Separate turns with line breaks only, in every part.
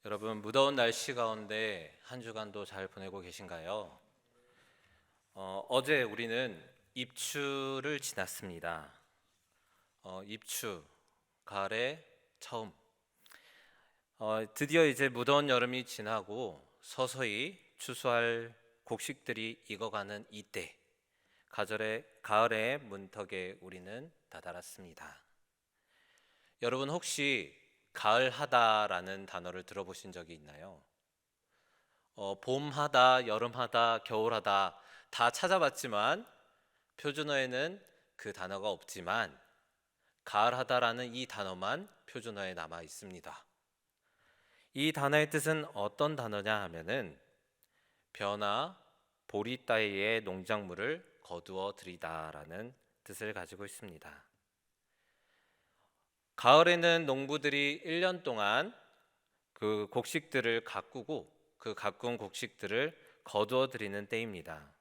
여러분, 무더운 날씨 가운데 한 주간도 잘 보내고 계신가요? 어제 우리는 입추를 지났습니다. 입추, 가을의 처음. 드디어 이제 무더운 여름이 지나고 서서히 추수할 곡식들이 익어가는 이때, 가을의 문턱에 우리는 다다랐습니다. 여러분 혹시 가을하다라는 단어를 들어보신 적이 있나요? 봄하다, 여름하다, 겨울하다 다 찾아봤지만 표준어에는 그 단어가 없지만 가을하다라는 이 단어만 표준어에 남아 있습니다. 이 단어의 뜻은 어떤 단어냐 하면은 벼나 보리 따위의 농작물을 거두어 들이다라는 뜻을 가지고 있습니다. 가을에는 농부들이 1년 동안 그 곡식들을 가꾸고 그 가꾼 곡식들을 거두어 들이는 때입니다.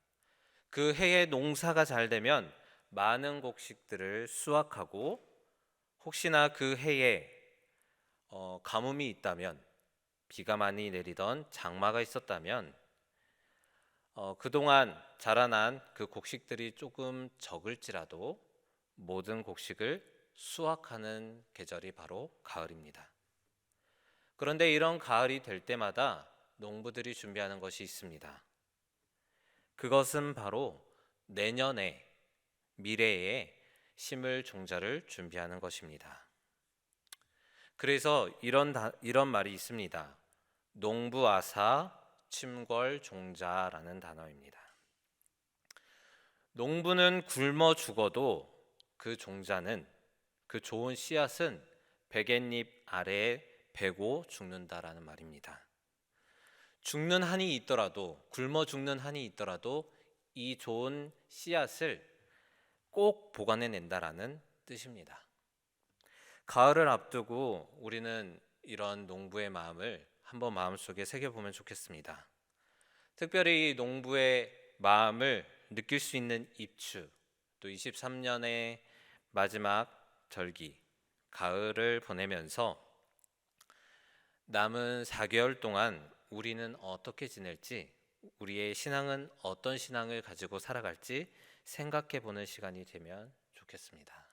그 해에 농사가 잘 되면 많은 곡식들을 수확하고 혹시나 그 해에 가뭄이 있다면 비가 많이 내리던 장마가 있었다면 그동안 자라난 그 곡식들이 조금 적을지라도 모든 곡식을 수확하는 계절이 바로 가을입니다. 그런데 이런 가을이 될 때마다 농부들이 준비하는 것이 있습니다. 그것은 바로 내년에 미래에 심을 종자를 준비하는 것입니다. 그래서 이런 말이 있습니다. 농부아사 침궐 종자라는 단어입니다. 농부는 굶어 죽어도 그 종자는 그 좋은 씨앗은 베갯잎 아래에 베고 죽는다라는 말입니다. 죽는 한이 있더라도 굶어 죽는 한이 있더라도 이 좋은 씨앗을 꼭 보관해 낸다라는 뜻입니다. 가을을 앞두고 우리는 이런 농부의 마음을 한번 마음속에 새겨보면 좋겠습니다. 특별히 농부의 마음을 느낄 수 있는 입추, 또 23년의 마지막 절기, 가을을 보내면서 남은 4개월 동안 우리는 어떻게 지낼지, 우리의 신앙은 어떤 신앙을 가지고 살아갈지 생각해 보는 시간이 되면 좋겠습니다.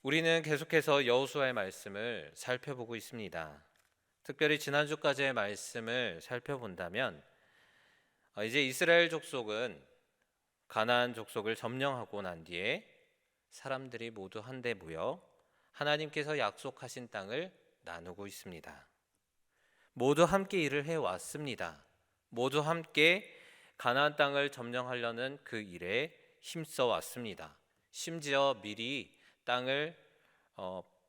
우리는 계속해서 여호수아의 말씀을 살펴보고 있습니다. 특별히 지난주까지의 말씀을 살펴본다면 이제 이스라엘 족속은 가나안 족속을 점령하고 난 뒤에 사람들이 모두 한데 모여 하나님께서 약속하신 땅을 나누고 있습니다. 모두 함께 일을 해왔습니다. 모두 함께 가나안 땅을 점령하려는 그 일에 힘써 왔습니다. 심지어 미리 땅을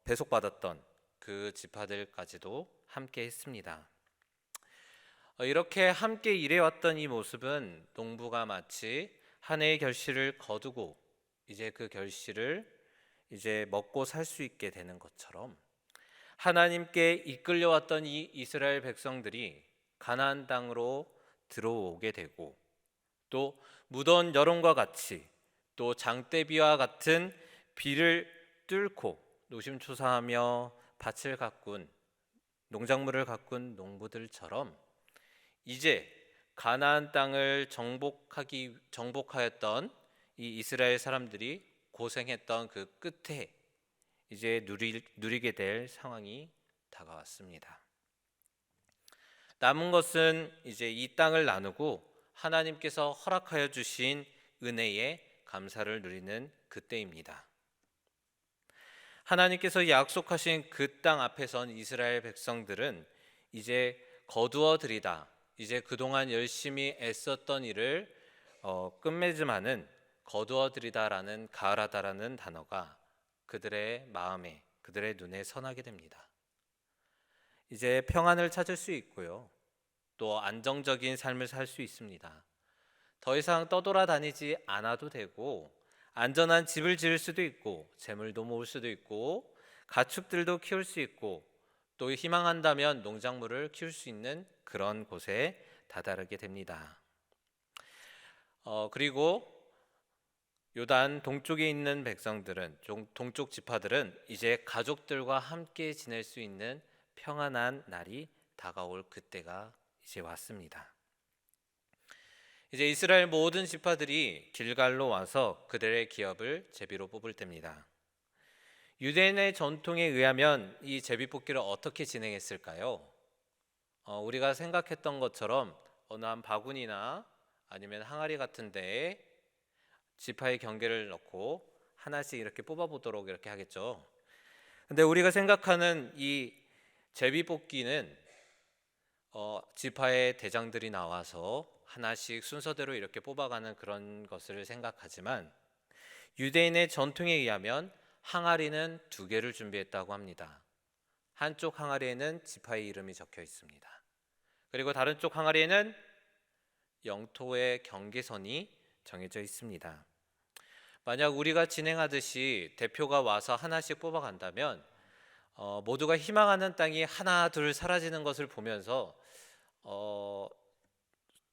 배속받았던 그 지파들까지도 함께 했습니다. 이렇게 함께 일해왔던 이 모습은 농부가 마치 한 해의 결실을 거두고 이제 그 결실을 이제 먹고 살 수 있게 되는 것처럼 하나님께 이끌려왔던 이 이스라엘 백성들이 가나안 땅으로 들어오게 되고 또 무더운 여름과 같이 또 장대비와 같은 비를 뚫고 노심초사하며 밭을 가꾼 농작물을 가꾼 농부들처럼 이제 가나안 땅을 정복하였던 이 이스라엘 사람들이 고생했던 그 끝에 이제 누리게 될 상황이 다가왔습니다. 남은 것은 이제 이 땅을 나누고 하나님께서 허락하여 주신 은혜에 감사를 누리는 그때입니다. 하나님께서 약속하신 그 땅 앞에 선 이스라엘 백성들은 이제 거두어 들이다. 이제 그동안 열심히 애썼던 일을 끝맺음하는 거두어 들이다라는 가을하다라는 단어가 그들의 마음에 그들의 눈에 선하게 됩니다. 이제 평안을 찾을 수 있고요. 또 안정적인 삶을 살 수 있습니다. 더 이상 떠돌아다니지 않아도 되고 안전한 집을 지을 수도 있고 재물도 모을 수도 있고 가축들도 키울 수 있고 또 희망한다면 농작물을 키울 수 있는 그런 곳에 다다르게 됩니다. 그리고 요단 동쪽에 있는 백성들은, 동쪽 지파들은 이제 가족들과 함께 지낼 수 있는 평안한 날이 다가올 그때가 이제 왔습니다. 이제 이스라엘 모든 지파들이 길갈로 와서 그들의 기업을 제비로 뽑을 때입니다. 유대인의 전통에 의하면 이 제비뽑기를 어떻게 진행했을까요? 우리가 생각했던 것처럼 어느 한 바구니나 아니면 항아리 같은 데에 지파의 경계를 넣고 하나씩 이렇게 뽑아보도록 이렇게 하겠죠. 근데 우리가 생각하는 이 제비뽑기는 지파의 대장들이 나와서 하나씩 순서대로 이렇게 뽑아가는 그런 것을 생각하지만, 유대인의 전통에 의하면 항아리는 2개를 준비했다고 합니다. 한쪽 항아리에는 지파의 이름이 적혀 있습니다. 그리고 다른 쪽 항아리에는 영토의 경계선이 정해져 있습니다. 만약 우리가 진행하듯이 대표가 와서 하나씩 뽑아간다면 모두가 희망하는 땅이 하나 둘 사라지는 것을 보면서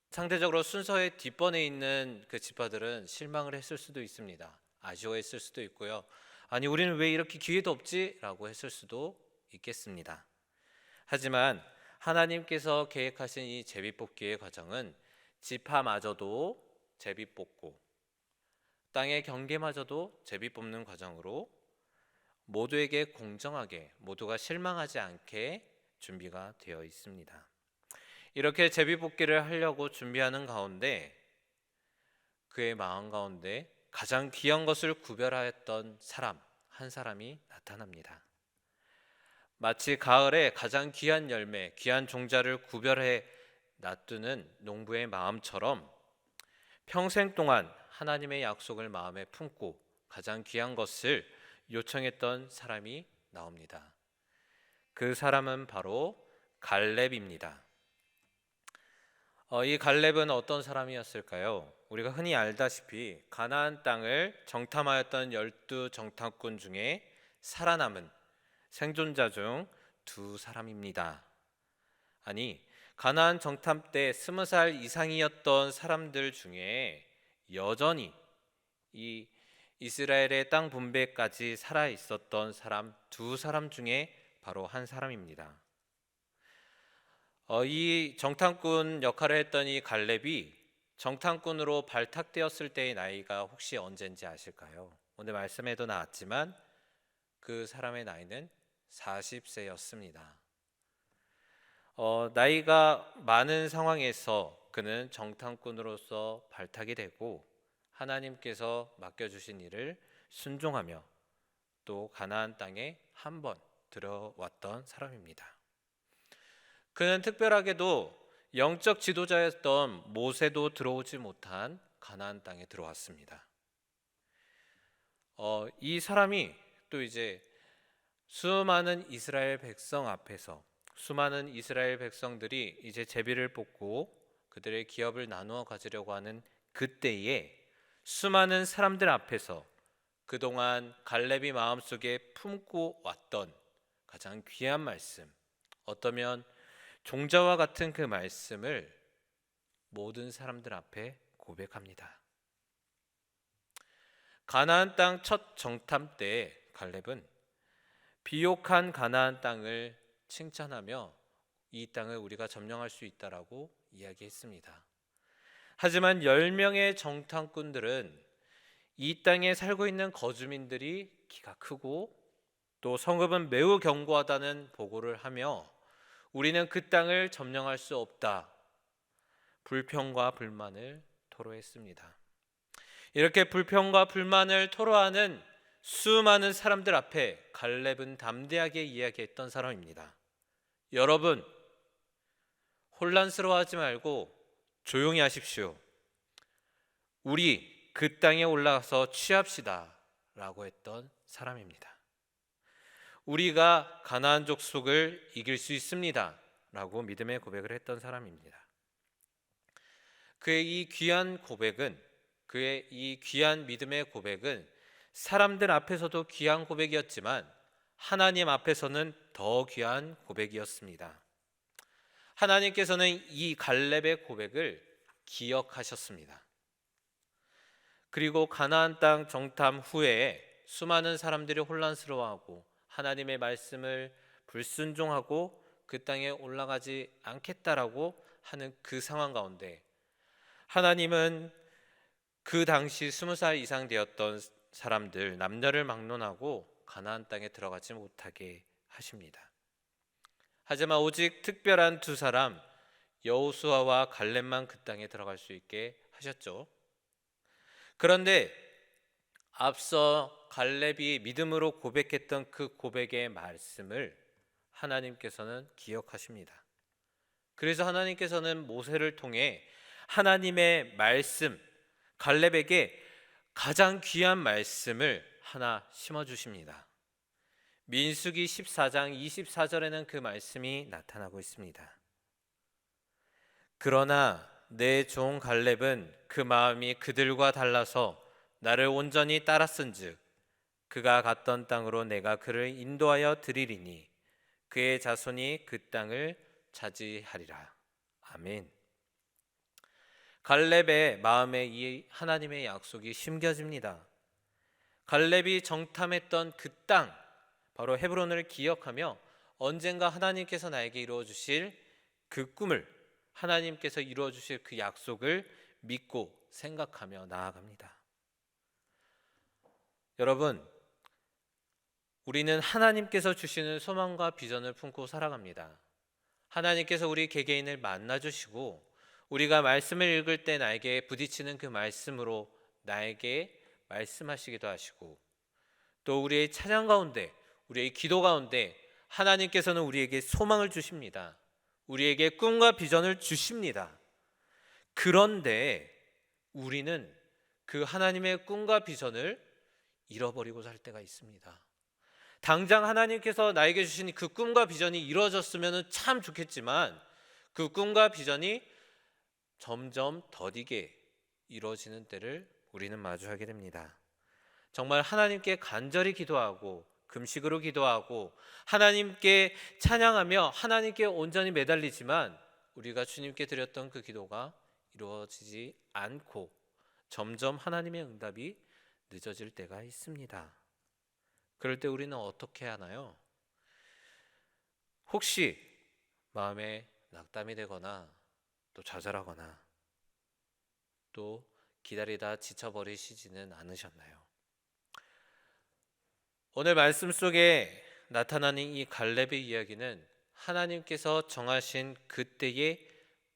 상대적으로 순서의 뒷번에 있는 그 지파들은 실망을 했을 수도 있습니다. 아쉬워했을 수도 있고요. 아니, 우리는 왜 이렇게 기회도 없지? 라고 했을 수도 있겠습니다. 하지만 하나님께서 계획하신 이 제비뽑기의 과정은 지파마저도 제비뽑고 땅의 경계마저도 제비뽑는 과정으로 모두에게 공정하게, 모두가 실망하지 않게 준비가 되어 있습니다. 이렇게 제비뽑기를 하려고 준비하는 가운데 그의 마음 가운데 가장 귀한 것을 구별하였던 사람 한 사람이 나타납니다. 마치 가을에 가장 귀한 열매, 귀한 종자를 구별해 놔두는 농부의 마음처럼 평생 동안 하나님의 약속을 마음에 품고 가장 귀한 것을 요청했던 사람이 나옵니다. 그 사람은 바로 갈렙입니다. 이 갈렙은 어떤 사람이었을까요? 우리가 흔히 알다시피 가나안 땅을 정탐하였던 12 정탐꾼 중에 살아남은 생존자 중 2사람입니다. 아니, 가나안 정탐 때 20살 이상이었던 사람들 중에 여전히 이 이스라엘의 땅 분배까지 살아 있었던 사람 2사람 중에 바로 한 사람입니다. 이 정탐꾼 역할을 했던 이 갈렙이 정탐꾼으로 발탁되었을 때의 나이가 혹시 언젠지 아실까요? 오늘 말씀에도 나왔지만 그 사람의 나이는 40세였습니다. 나이가 많은 상황에서 그는 정탐꾼으로서 발탁이 되고 하나님께서 맡겨주신 일을 순종하며 또 가나안 땅에 한 번 들어왔던 사람입니다. 그는 특별하게도 영적 지도자였던 모세도 들어오지 못한 가나안 땅에 들어왔습니다. 이 사람이 또 이제 수많은 이스라엘 백성 앞에서 수많은 이스라엘 백성들이 이제 제비를 뽑고 그들의 기업을 나누어 가지려고 하는 그때에 수많은 사람들 앞에서 그동안 갈렙이 마음속에 품고 왔던 가장 귀한 말씀, 어떠면 종자와 같은 그 말씀을 모든 사람들 앞에 고백합니다. 가나안 땅 첫 정탐 때 갈렙은 비옥한 가나안 땅을 칭찬하며 이 땅을 우리가 점령할 수 있다라고 이야기했습니다. 하지만 10명의 정탐꾼들은 이 땅에 살고 있는 거주민들이 키가 크고 또 성읍은 매우 견고하다는 보고를 하며 우리는 그 땅을 점령할 수 없다, 불평과 불만을 토로했습니다. 이렇게 불평과 불만을 토로하는 수많은 사람들 앞에 갈렙은 담대하게 이야기했던 사람입니다. 여러분, 혼란스러워하지 말고 조용히 하십시오. 우리 그 땅에 올라가서 취합시다 라고 했던 사람입니다. 우리가 가나안 족속을 이길 수 있습니다 라고 믿음의 고백을 했던 사람입니다. 그의 이 귀한 고백은, 그의 이 귀한 믿음의 고백은 사람들 앞에서도 귀한 고백이었지만 하나님 앞에서는 더 귀한 고백이었습니다. 하나님께서는 이 갈렙의 고백을 기억하셨습니다. 그리고 가나안 땅 정탐 후에 수많은 사람들이 혼란스러워하고 하나님의 말씀을 불순종하고 그 땅에 올라가지 않겠다라고 하는 그 상황 가운데 하나님은 그 당시 20살 이상 되었던 사람들 남녀를 막론하고 가나안 땅에 들어가지 못하게 하십니다. 하지만 오직 특별한 두 사람 여호수아와 갈렙만 그 땅에 들어갈 수 있게 하셨죠. 그런데 앞서 갈렙이 믿음으로 고백했던 그 고백의 말씀을 하나님께서는 기억하십니다. 그래서 하나님께서는 모세를 통해 하나님의 말씀, 갈렙에게 가장 귀한 말씀을 하나 심어주십니다. 민수기 14장 24절에는 그 말씀이 나타나고 있습니다. 그러나 내 종 갈렙은 그 마음이 그들과 달라서 나를 온전히 따랐은즉 그가 갔던 땅으로 내가 그를 인도하여 드리리니 그의 자손이 그 땅을 차지하리라. 아멘. 갈렙의 마음에 이 하나님의 약속이 심겨집니다. 갈렙이 정탐했던 그 땅, 바로 헤브론을 기억하며 언젠가 하나님께서 나에게 이루어 주실 그 꿈을, 하나님께서 이루어 주실 그 약속을 믿고 생각하며 나아갑니다. 여러분, 우리는 하나님께서 주시는 소망과 비전을 품고 살아갑니다. 하나님께서 우리 개개인을 만나주시고 우리가 말씀을 읽을 때 나에게 부딪히는 그 말씀으로 나에게 말씀하시기도 하시고 또 우리의 찬양 가운데, 우리의 기도 가운데 하나님께서는 우리에게 소망을 주십니다. 우리에게 꿈과 비전을 주십니다. 그런데 우리는 그 하나님의 꿈과 비전을 잃어버리고 살 때가 있습니다. 당장 하나님께서 나에게 주신 그 꿈과 비전이 이루어졌으면 참 좋겠지만 그 꿈과 비전이 점점 더디게 이루어지는 때를 우리는 마주하게 됩니다. 정말 하나님께 간절히 기도하고 금식으로 기도하고 하나님께 찬양하며 하나님께 온전히 매달리지만 우리가 주님께 드렸던 그 기도가 이루어지지 않고 점점 하나님의 응답이 늦어질 때가 있습니다. 그럴 때 우리는 어떻게 하나요? 혹시 마음에 낙담이 되거나 또 좌절하거나 또 기다리다 지쳐버리시지는 않으셨나요? 오늘 말씀 속에 나타나는 이 갈렙의 이야기는 하나님께서 정하신 그때에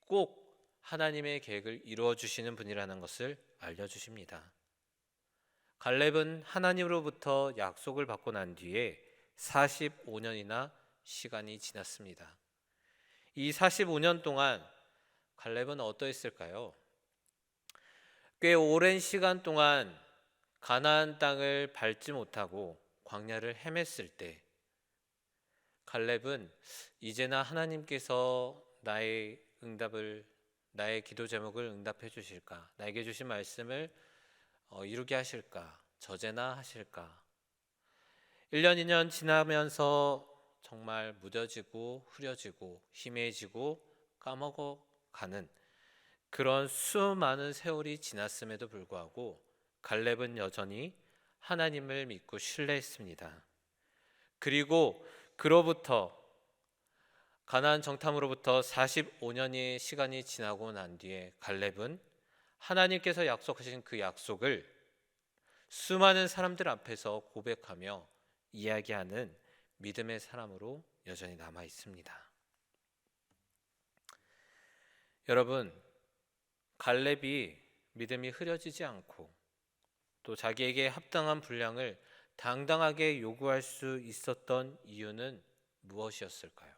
꼭 하나님의 계획을 이루어 주시는 분이라는 것을 알려주십니다. 갈렙은 하나님으로부터 약속을 받고 난 뒤에 45년이나 시간이 지났습니다. 이 45년 동안 갈렙은 어떠했을까요? 꽤 오랜 시간 동안 가나안 땅을 밟지 못하고 광야를 헤맸을 때 갈렙은 이제나 하나님께서 나의 기도 제목을 응답해 주실까? 나에게 주신 말씀을 이루게 하실까? 저제나 하실까? 1년, 2년 지나면서 정말 무뎌지고 흐려지고 희미해지고 까먹어가는 그런 수많은 세월이 지났음에도 불구하고 갈렙은 여전히 하나님을 믿고 신뢰했습니다. 그리고 그로부터 가나안 정탐으로부터 45년의 시간이 지나고 난 뒤에 갈렙은 하나님께서 약속하신 그 약속을 수많은 사람들 앞에서 고백하며 이야기하는 믿음의 사람으로 여전히 남아 있습니다. 여러분, 갈렙이 믿음이 흐려지지 않고 또 자기에게 합당한 분량을 당당하게 요구할 수 있었던 이유는 무엇이었을까요?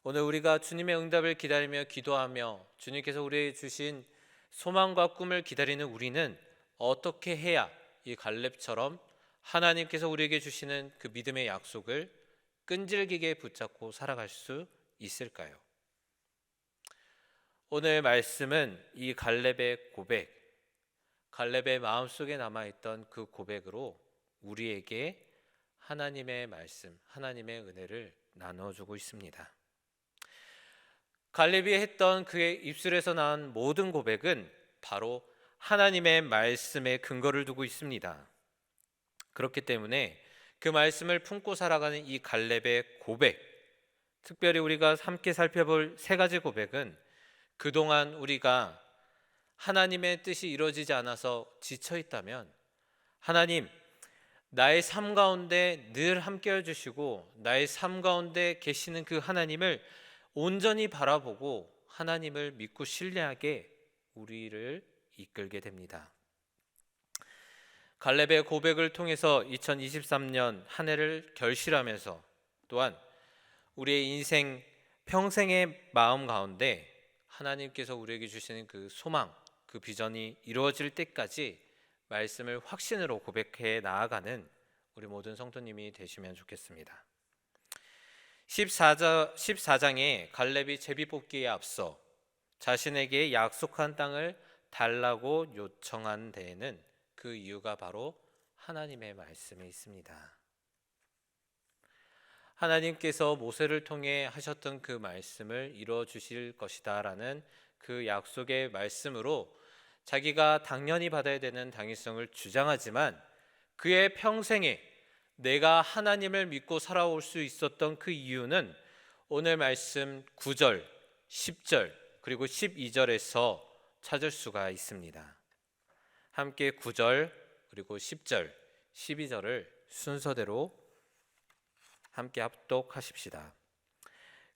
오늘 우리가 주님의 응답을 기다리며 기도하며 주님께서 우리에게 주신 소망과 꿈을 기다리는 우리는 어떻게 해야 이 갈렙처럼 하나님께서 우리에게 주시는 그 믿음의 약속을 끈질기게 붙잡고 살아갈 수 있을까요? 오늘 말씀은 이 갈렙의 고백, 갈렙의 마음속에 남아있던 그 고백으로 우리에게 하나님의 말씀, 하나님의 은혜를 나눠주고 있습니다. 갈렙이 했던 그의 입술에서 나온 모든 고백은 바로 하나님의 말씀에 근거를 두고 있습니다. 그렇기 때문에 그 말씀을 품고 살아가는 이 갈렙의 고백, 특별히 우리가 함께 살펴볼 세 가지 고백은 그동안 우리가 하나님의 뜻이 이루어지지 않아서 지쳐 있다면 하나님, 나의 삶 가운데 늘 함께 해주시고 나의 삶 가운데 계시는 그 하나님을 온전히 바라보고 하나님을 믿고 신뢰하게 우리를 이끌게 됩니다. 갈렙의 고백을 통해서 2023년 한 해를 결실하면서 또한 우리의 인생 평생의 마음 가운데 하나님께서 우리에게 주시는 그 소망, 그 비전이 이루어질 때까지 말씀을 확신으로 고백해 나아가는 우리 모든 성도님이 되시면 좋겠습니다. 14장에 갈렙이 제비뽑기에 앞서 자신에게 약속한 땅을 달라고 요청한 데에는 그 이유가 바로 하나님의 말씀에 있습니다. 하나님께서 모세를 통해 하셨던 그 말씀을 이루어 주실 것이다 라는 그 약속의 말씀으로 자기가 당연히 받아야 되는 당위성을 주장하지만 그의 평생에 내가 하나님을 믿고 살아올 수 있었던 그 이유는 오늘 말씀 9절, 10절 그리고 12절에서 찾을 수가 있습니다. 함께 9절 그리고 10절, 12절을 순서대로 함께 합독하십시다.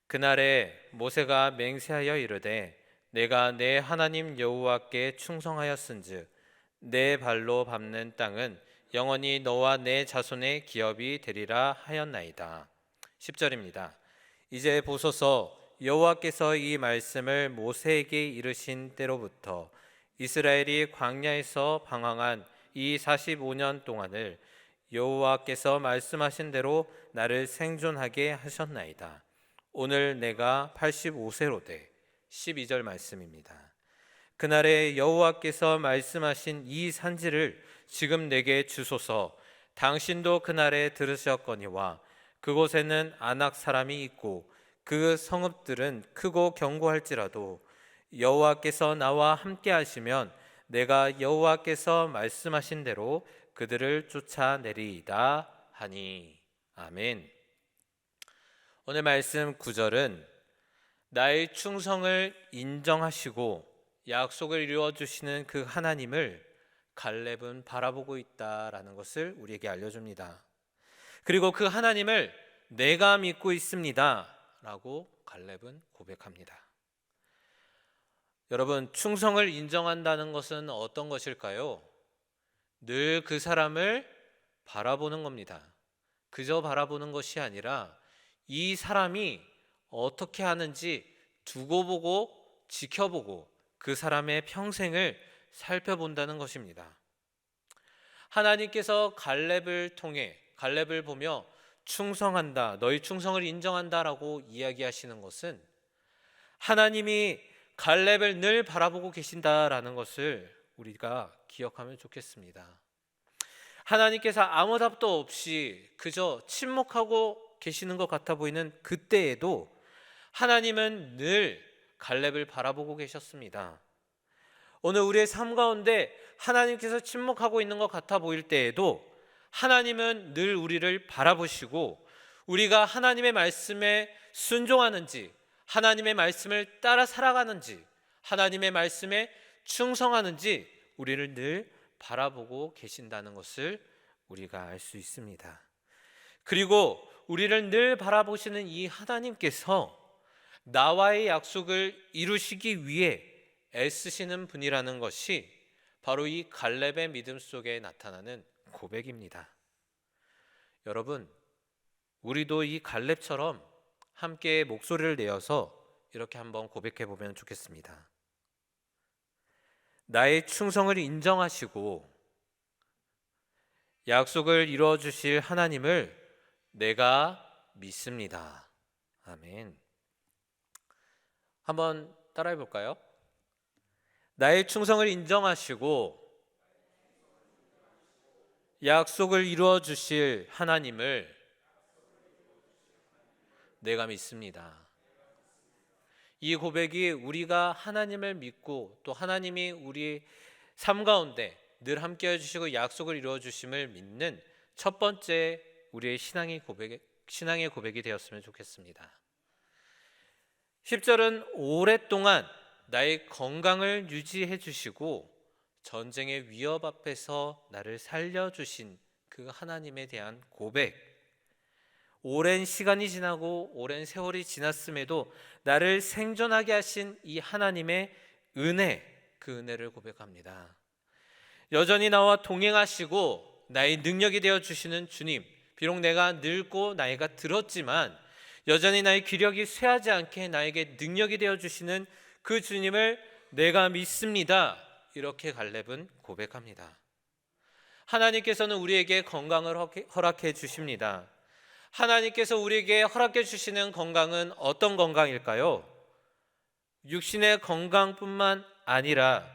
그날에 모세가 맹세하여 이르되 내가 내 하나님 여호와께 충성하였은즉 내 발로 밟는 땅은 영원히 너와 내 자손의 기업이 되리라 하였나이다. 10절입니다. 이제 보소서 여호와께서 이 말씀을 모세에게 이르신 때로부터 이스라엘이 광야에서 방황한 이 45년 동안을 여호와께서 말씀하신 대로 나를 생존하게 하셨나이다. 오늘 내가 85세로 돼 12절 말씀입니다. 그날에 여호와께서 말씀하신 이 산지를 지금 내게 주소서. 당신도 그날에 들으셨거니와 그곳에는 아낙 사람이 있고 그 성읍들은 크고 견고할지라도 여호와께서 나와 함께 하시면 내가 여호와께서 말씀하신 대로 그들을 쫓아내리이다 하니. 아멘. 오늘 말씀 9절은 나의 충성을 인정하시고 약속을 이루어 주시는 그 하나님을 갈렙은 바라보고 있다라는 것을 우리에게 알려줍니다. 그리고 그 하나님을 내가 믿고 있습니다 라고 갈렙은 고백합니다. 여러분, 충성을 인정한다는 것은 어떤 것일까요? 늘 그 사람을 바라보는 겁니다. 그저 바라보는 것이 아니라 이 사람이 어떻게 하는지 두고 보고 지켜보고 그 사람의 평생을 살펴본다는 것입니다. 하나님께서 갈렙을 통해 갈렙을 보며 충성한다, 너희 충성을 인정한다라고 이야기하시는 것은 하나님이 갈렙을 늘 바라보고 계신다라는 것을 우리가 기억하면 좋겠습니다. 하나님께서 아무 답도 없이 그저 침묵하고 계시는 것 같아 보이는 그때에도 하나님은 늘 갈렙을 바라보고 계셨습니다. 오늘 우리의 삶 가운데 하나님께서 침묵하고 있는 것 같아 보일 때에도 하나님은 늘 우리를 바라보시고 우리가 하나님의 말씀에 순종하는지, 하나님의 말씀을 따라 살아가는지, 하나님의 말씀에 충성하는지 우리를 늘 바라보고 계신다는 것을 우리가 알 수 있습니다. 그리고 우리를 늘 바라보시는 이 하나님께서 나와의 약속을 이루시기 위해 애쓰시는 분이라는 것이 바로 이 갈렙의 믿음 속에 나타나는 고백입니다. 여러분, 우리도 이 갈렙처럼 함께 목소리를 내어서 이렇게 한번 고백해 보면 좋겠습니다. 나의 충성을 인정하시고 약속을 이루어 주실 하나님을 내가 믿습니다. 아멘. 한번 따라해 볼까요? 나의 충성을 인정하시고 약속을 이루어 주실 하나님을 내가 믿습니다. 이 고백이 우리가 하나님을 믿고 또 하나님이 우리 삶 가운데 늘 함께 해주시고 약속을 이루어 주심을 믿는 첫 번째 우리의 신앙의 고백이 되었으면 좋겠습니다. 10절은 오랫동안 나의 건강을 유지해 주시고 전쟁의 위협 앞에서 나를 살려주신 그 하나님에 대한 고백. 오랜 시간이 지나고 오랜 세월이 지났음에도 나를 생존하게 하신 이 하나님의 은혜, 그 은혜를 고백합니다. 여전히 나와 동행하시고 나의 능력이 되어 주시는 주님, 비록 내가 늙고 나이가 들었지만 여전히 나의 기력이 쇠하지 않게 나에게 능력이 되어 주시는 그 주님을 내가 믿습니다. 이렇게 갈렙은 고백합니다. 하나님께서는 우리에게 건강을 허락해 주십니다. 하나님께서 우리에게 허락해 주시는 건강은 어떤 건강일까요? 육신의 건강뿐만 아니라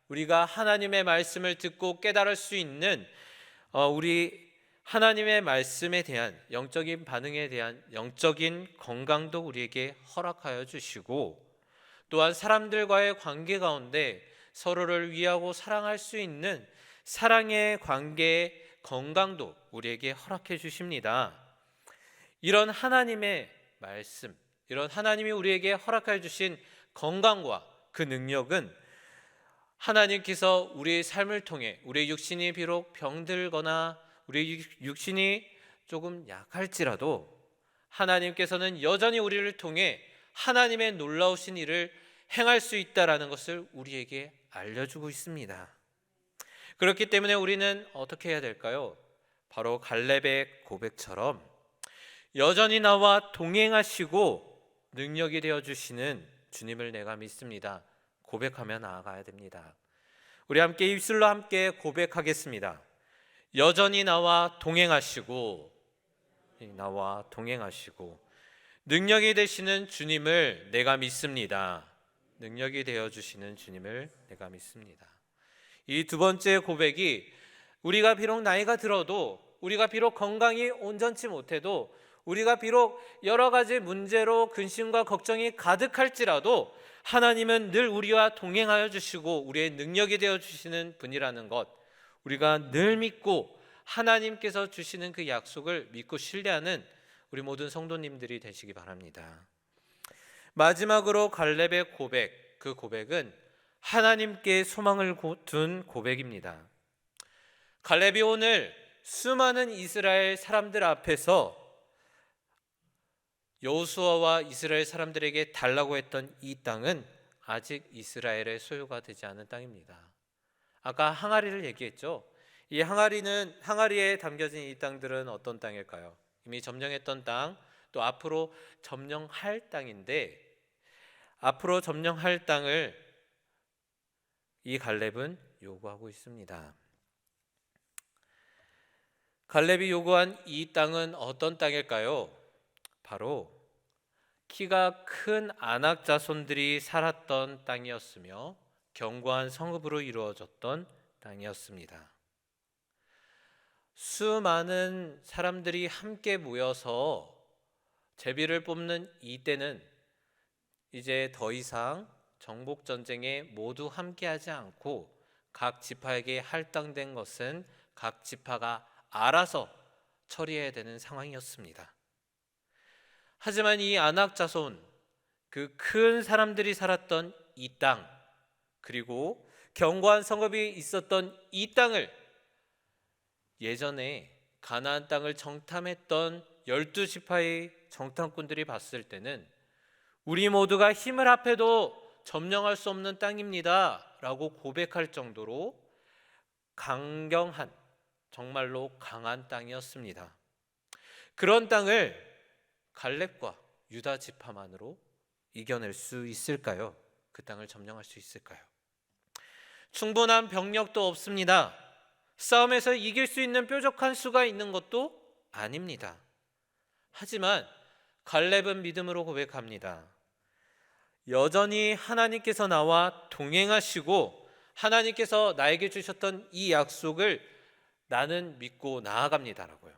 우리가 하나님의 말씀을 듣고 깨달을 수 있는 우리 하나님의 말씀에 대한 영적인 반응에 대한 영적인 건강도 우리에게 허락하여 주시고, 또한 사람들과의 관계 가운데 서로를 위하고 사랑할 수 있는 사랑의 관계의 건강도 우리에게 허락해 주십니다. 이런 하나님의 말씀, 이런 하나님이 우리에게 허락해 주신 건강과 그 능력은 하나님께서 우리의 삶을 통해 우리의 육신이 비록 병들거나 우리의 육신이 조금 약할지라도 하나님께서는 여전히 우리를 통해 하나님의 놀라우신 일을 행할 수 있다라는 것을 우리에게 알려주고 있습니다. 그렇기 때문에 우리는 어떻게 해야 될까요? 바로 갈렙의 고백처럼 여전히 나와 동행하시고 능력이 되어주시는 주님을 내가 믿습니다. 고백하며 나아가야 됩니다. 우리 함께 입술로 함께 고백하겠습니다. 여전히 나와 동행하시고 능력이 되시는 주님을 내가 믿습니다. 능력이 되어주시는 주님을 내가 믿습니다. 이 두 번째 고백이 우리가 비록 나이가 들어도, 우리가 비록 건강이 온전치 못해도, 우리가 비록 여러 가지 문제로 근심과 걱정이 가득할지라도 하나님은 늘 우리와 동행하여 주시고 우리의 능력이 되어 주시는 분이라는 것, 우리가 늘 믿고 하나님께서 주시는 그 약속을 믿고 신뢰하는 우리 모든 성도님들이 되시기 바랍니다. 마지막으로 갈렙의 고백, 그 고백은 하나님께 소망을 둔 고백입니다. 갈렙이 오늘 수많은 이스라엘 사람들 앞에서 여호수아와 이스라엘 사람들에게 달라고 했던 이 땅은 아직 이스라엘의 소유가 되지 않은 땅입니다. 아까 항아리를 얘기했죠. 이 항아리에 담겨진 이 땅들은 어떤 땅일까요? 이미 점령했던 땅, 또 앞으로 점령할 땅인데, 앞으로 점령할 땅을 이 갈렙은 요구하고 있습니다. 갈렙이 요구한 이 땅은 어떤 땅일까요? 바로 키가 큰 아낙 자손들이 살았던 땅이었으며 견고한 성읍으로 이루어졌던 땅이었습니다. 수많은 사람들이 함께 모여서 제비를 뽑는 이때는 이제 더 이상 정복 전쟁에 모두 함께하지 않고 각 지파에게 할당된 것은 각 지파가 알아서 처리해야 되는 상황이었습니다. 하지만 이 아낙 자손, 그 큰 사람들이 살았던 이 땅, 그리고 견고한 성읍이 있었던 이 땅을 예전에 가나안 땅을 정탐했던 12지파의 정탐꾼들이 봤을 때는 우리 모두가 힘을 합해도 점령할 수 없는 땅입니다 라고 고백할 정도로 강경한, 정말로 강한 땅이었습니다. 그런 땅을 갈렙과 유다 지파만으로 이겨낼 수 있을까요? 그 땅을 점령할 수 있을까요? 충분한 병력도 없습니다. 싸움에서 이길 수 있는 뾰족한 수가 있는 것도 아닙니다. 하지만 갈렙은 믿음으로 고백합니다. 여전히 하나님께서 나와 동행하시고 하나님께서 나에게 주셨던 이 약속을 나는 믿고 나아갑니다라고요.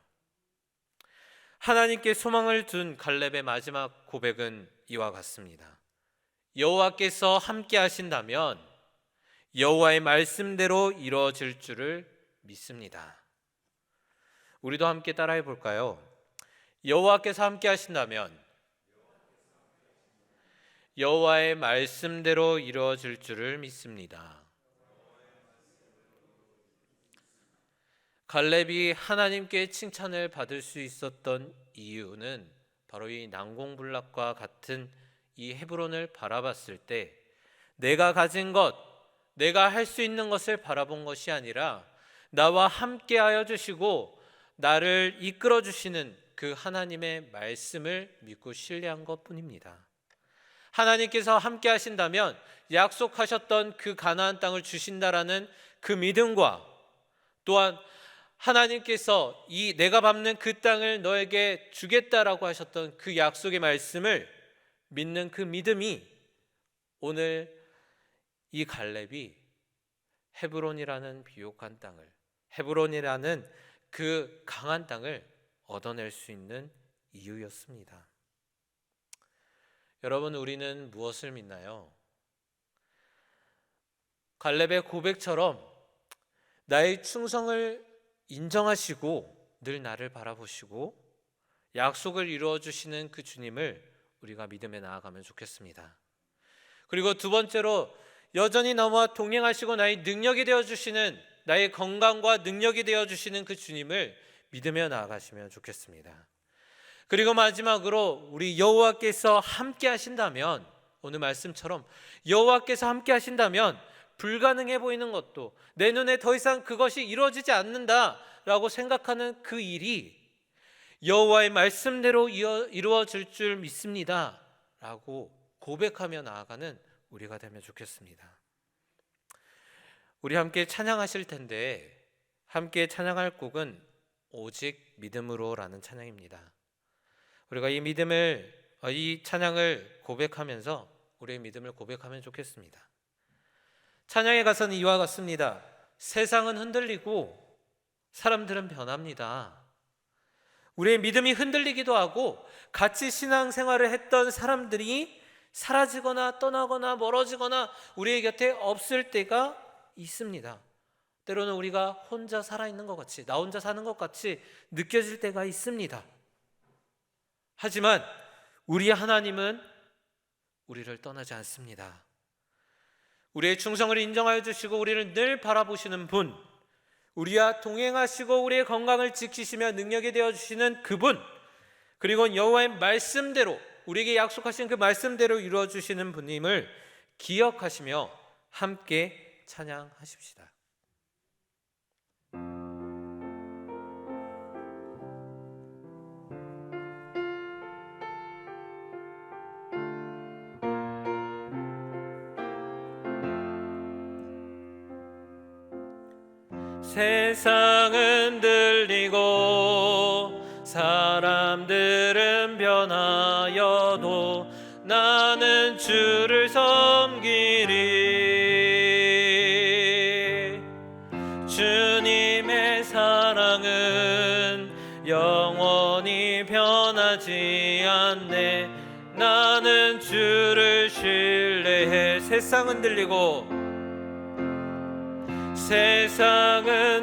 하나님께 소망을 둔 갈렙의 마지막 고백은 이와 같습니다. 여호와께서 함께 하신다면, 여호와의 말씀대로 이루어질 줄을 믿습니다. 우리도 함께 따라해 볼까요? 여호와께서 함께 하신다면 여호와의 말씀대로 이루어질 줄을 믿습니다. 갈렙이 하나님께 칭찬을 받을 수 있었던 이유는 바로 이 난공불락과 같은 이 헤브론을 바라봤을 때 내가 가진 것, 내가 할 수 있는 것을 바라본 것이 아니라 나와 함께하여 주시고 나를 이끌어 주시는 그 하나님의 말씀을 믿고 신뢰한 것뿐입니다. 하나님께서 함께 하신다면 약속하셨던 그 가나안 땅을 주신다라는 그 믿음과 또한 하나님께서 이 내가 밟는 그 땅을 너에게 주겠다라고 하셨던 그 약속의 말씀을 믿는 그 믿음이 오늘 이 갈렙이 헤브론이라는 비옥한 땅을, 헤브론이라는 그 강한 땅을 얻어낼 수 있는 이유였습니다. 여러분, 우리는 무엇을 믿나요? 갈렙의 고백처럼 나의 충성을 인정하시고 늘 나를 바라보시고 약속을 이루어 주시는 그 주님을 우리가 믿음에 나아가면 좋겠습니다. 그리고 두 번째로 여전히 나와 동행하시고 나의 능력이 되어 주시는, 나의 건강과 능력이 되어 주시는 그 주님을 믿으며 나아가시면 좋겠습니다. 그리고 마지막으로 우리 여호와께서 함께 하신다면, 오늘 말씀처럼 여호와께서 함께 하신다면 불가능해 보이는 것도, 내 눈에 더 이상 그것이 이루어지지 않는다라고 생각하는 그 일이 여호와의 말씀대로 이루어질 줄 믿습니다 라고 고백하며 나아가는 우리가 되면 좋겠습니다. 우리 함께 찬양하실 텐데, 함께 찬양할 곡은 오직 믿음으로라는 찬양입니다. 우리가 이 찬양을 고백하면서 우리의 믿음을 고백하면 좋겠습니다. 찬양의 가사는 이와 같습니다. 세상은 흔들리고 사람들은 변합니다. 우리의 믿음이 흔들리기도 하고 같이 신앙생활을 했던 사람들이 사라지거나 떠나거나 멀어지거나 우리의 곁에 없을 때가 있습니다. 때로는 우리가 혼자 살아있는 것 같이, 나 혼자 사는 것 같이 느껴질 때가 있습니다. 하지만 우리 하나님은 우리를 떠나지 않습니다. 우리의 충성을 인정하여 주시고 우리를 늘 바라보시는 분, 우리와 동행하시고 우리의 건강을 지키시며 능력이 되어주시는 그분, 그리고 여호와의 말씀대로 우리에게 약속하신 그 말씀대로 이루어주시는 분임을 기억하시며 함께 찬양하십시다. 세상은 들리고 사람들은 변하여도 나는 주를 섬기리. 주님의 사랑은 영원히 변하지 않네. 나는 주를 신뢰해. 세상은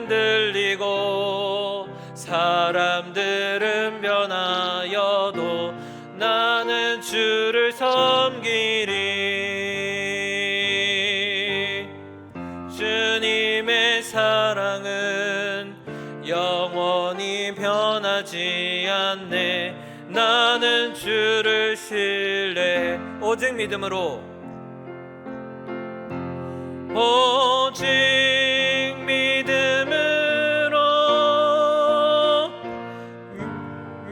들리고 사람들은 변하여도 나는 주를 섬기리. 주님의 사랑은 영원히 변하지 않네. 나는 주를 신뢰해. 오직 믿음으로, 오직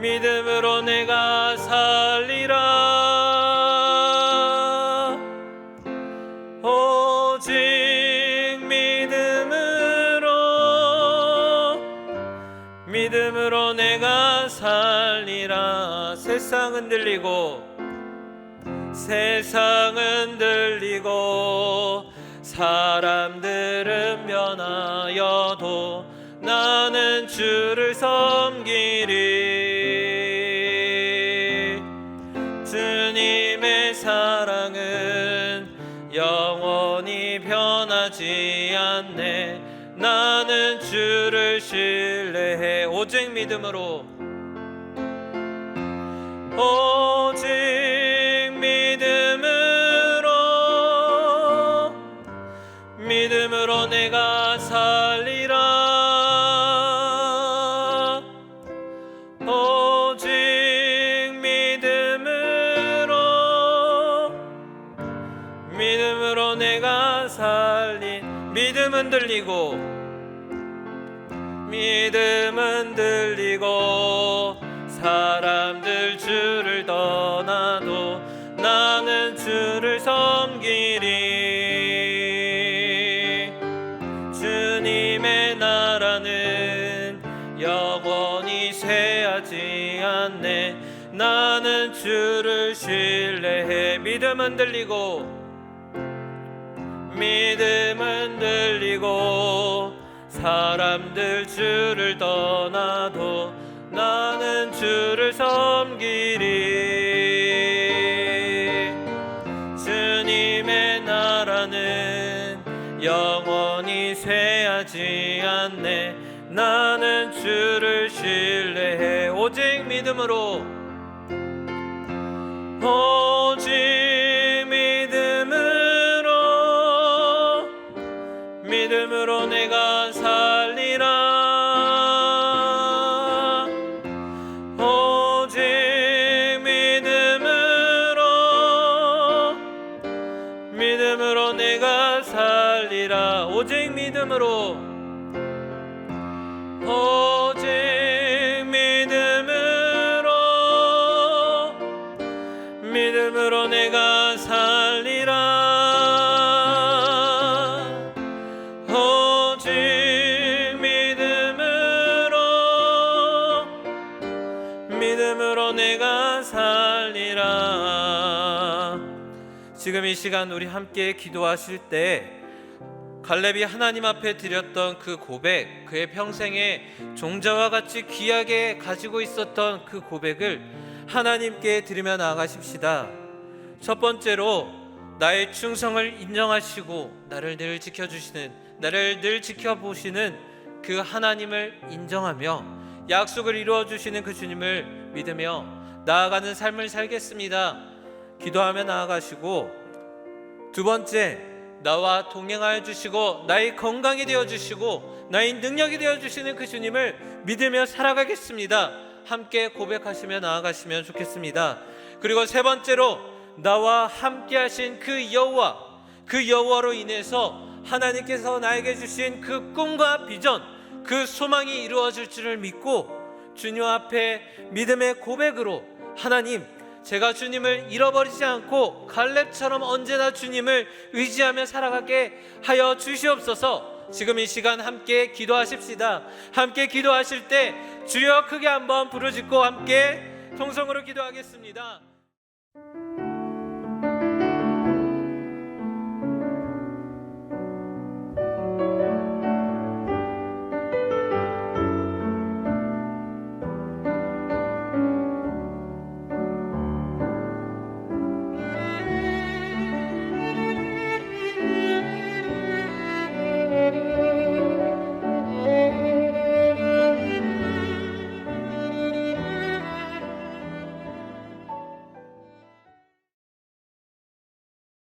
믿음으로 내가 살리라. 오직 믿음으로 내가 살리라. 세상은 들리고 사람들은 변하여도 나는 주를 섬기리. 주님의 사랑은 영원히 변하지 새하지 않네. 나는 주를 신뢰해. 오직 믿음으로, 오직 믿음으로, 믿음으로 내가 살리라. 오직 믿음으로, 믿음으로 내가 살린. 믿음은 들리고, 믿음은 들리고, 사람들 주를 떠나도 나는 주를 섬기리. 주님의 나라는 영원히 쇠하지 않네. 나는 주를 신뢰해. 믿음은 들리고, 믿음은 들리고, 사람들 주를 떠나도 나는 주를 섬기리. 주님의 나라는 영원히 쇠하지 않네. 나는 주를 신뢰해. 오직 믿음으로, 오직 믿음으로, 믿음으로 내가 살리라. 오직 믿음으로, 믿음으로 내가 살리라. 오직 믿음으로, 오직 믿음으로, 믿음으로 내가 살리라. 오직 믿음으로, 믿음으로 내가 살리라. 지금 이 시간 우리 함께 기도하실 때 갈렙이 하나님 앞에 드렸던 그 고백, 그의 평생에 종자와 같이 귀하게 가지고 있었던 그 고백을 하나님께 드리며 나아가십시다. 첫 번째로 나의 충성을 인정하시고 나를 늘 지켜주시는, 나를 늘 지켜보시는 그 하나님을 인정하며 약속을 이루어주시는 그 주님을 믿으며 나아가는 삶을 살겠습니다. 기도하며 나아가시고, 두 번째, 나와 동행하여 주시고 나의 건강이 되어주시고 나의 능력이 되어주시는 그 주님을 믿으며 살아가겠습니다. 함께 고백하시며 나아가시면 좋겠습니다. 그리고 세 번째로, 나와 함께 하신 그 여호와, 그 여호와로 인해서 하나님께서 나에게 주신 그 꿈과 비전, 그 소망이 이루어질 줄을 믿고 주님 앞에 믿음의 고백으로, 하나님, 제가 주님을 잃어버리지 않고 갈렙처럼 언제나 주님을 의지하며 살아가게 하여 주시옵소서. 지금 이 시간 함께 기도하십시다. 함께 기도하실 때 주여 크게 한번 부르짖고 함께 통성으로 기도하겠습니다.